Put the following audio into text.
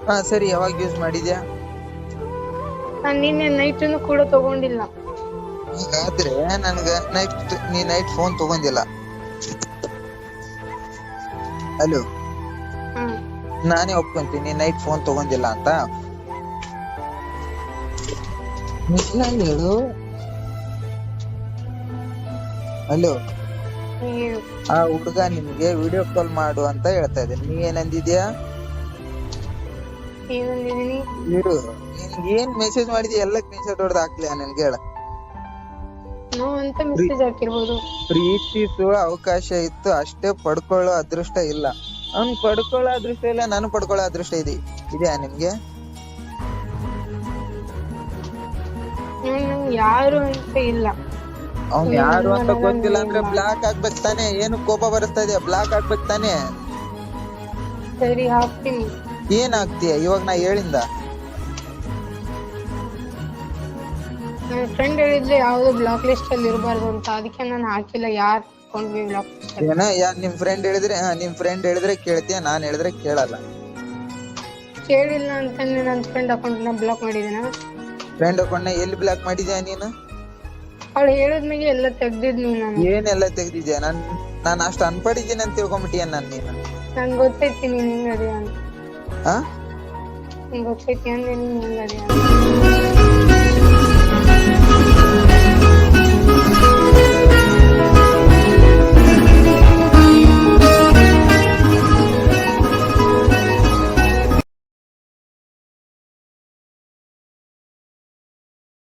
ಹಾ ಸರಿ, ಯಾವಾಗ ಯೂಸ್ ಮಾಡಿದ್ಯಾ? ನಾನ್ ನಿನ್ನೆ ನೈಟನ್ನು ಕೂಡ ತಗೊಂಡಿಲ್ಲ. ಹಾಗಾದ್ರೆ ನನ್ಗ ನೀ ನೈಟ್ ಫೋನ್ ತಗೊಂಡಿಲ್ಲ. ಹಲೋ, ಹ್ಮ್ ನಾನೇ ಒಪ್ಕೊಂತೀನಿ ನೈಟ್ ಫೋನ್ ತಗೊಂಡಿಲ್ಲ ಅಂತ. ನಿಜ ಹೇಳು. ಹಲೋ, ಏನು ಆ ಹುಡುಗ ನಿಮ್ಗೆ ವಿಡಿಯೋ ಕಾಲ್ ಮಾಡು ಅಂತ ಹೇಳ್ತಾ ಇದ್ದೀನಿ, ನೀ ಏನಂದಿದ್ಯಾ? ಏನಂದಿದೀನಿ? ಇರು, ನಿನ್ಗೆ ಏನ್ ಮೆಸೇಜ್ ಮಾಡಿದ್ಯಾ ಎಲ್ಲ ಸ್ಕ್ರೀನ್ಶಾಟ್ ಹೊಡೆದು ಹಾಕ್ಲಿಯಾ ನನ್ಗೆ ಹೇಳ. ನೋ ಅಂತ ಮೆಸೇಜ್ ಹಾಕಿರ್ಬೋದು. ಪ್ರೀತಿಸುವ ಅವಕಾಶ ಇತ್ತು ಅಷ್ಟೇ, ಪಡ್ಕೊಳ್ಳೋ ಅದೃಷ್ಟ ಇಲ್ಲ. ಅವ್ನ್ ಪಡ್ಕೊಳ್ಳೋ ಅದೃಷ್ಟ ಇಲ್ಲ, ನಾನು ಪಡ್ಕೊಳ್ಳೋ ಅದೃಷ್ಟ ಇದೆಯಾ ನಿಮ್ಗೆ? ನಂಗೆ ಯಾರು ಅಂತ ಇಲ್ಲ. ಅವ್ನ್ ಯಾರು ಅಂತ ಗೊತ್ತಿಲ್ಲ ಅಂದ್ರೆ ಬ್ಲಾಕ್ ಆಗ್ಬೇಕು ತಾನೆ? ಏನು ಕೋಪ ಬರಿಸ್ತಾ ಇದೆಯಾ? ಬ್ಲಾಕ್ ಆಗ್ಬೇಕು ತಾನೆ? ಸರಿ, ಹಾಕ್ತೀನಿ. ಏನ್ ಆಗ್ತೀಯ ಇವಾಗ ನಾ ಹೇಳಿಂದ? ನನ್ನ ಫ್ರೆಂಡ್ ಹೇಳಿದ್ರೆ ಯಾವ್ದು ಬ್ಲಾಕ್ ಲಿಸ್ಟ್ ಅಲ್ಲಿ ಇರಬಾರ್ದು ಅಂತ, ಅದಕ್ಕೆ ನಾನು ಹಾಕಿಲ್ಲ. ಯಾರ್ ಕೊಂಡ್ವಿ ಬ್ಲಾಕ್ ಲಿಸ್ಟ್? ಏನ ನಿಮ್ ಫ್ರೆಂಡ್ ಹೇಳಿದ್ರೆ ಕೇಳ್ತೀಯ, ನಾನ್ ಹೇಳಿದ್ರೆ ಕೇಳಲ್ಲ. ಕೇಳಿಲ್ಲ ಅಂತಂದ್ರೆ ನನ್ನ ಫ್ರೆಂಡ್ ಅಕೌಂಟ್ ನ ಬ್ಲಾಕ್ ಮಾಡಿದೀನ? ಫ್ರೆಂಡ್ ಅಕೌಂಟ್ ಎಲ್ಲಿ ಬ್ಲಾಕ್ ಮಾಡಿದ್ಯಾ ನೀನು? ಅವಳು ಹೇಳಿದ್ಮೇಲೆ ಎಲ್ಲ ತೆಗ್ದಿದ್ನಿ ನಾನು. ಏನೆಲ್ಲ ತೆಗ್ದಿದ್ಯಾ? ನಾನು ಅಷ್ಟು ಅನ್ಪಡಿದ್ದೀನಿ ಅಂತ ತಿಳ್ಕೊಂಬಿಟ್ಟಿಯ ನೀನು? ನಂಗೆ ಗೊತ್ತೈತಿ ನೀನ್ ಹೆಂಗದೆ ಅಂತ. ಆ ನಂಗೆ ಗೊತ್ತೈತಿ ಅಂದ್ರೆ ನೀನ್ ಹೆಂಗದೆ ಅಂತ.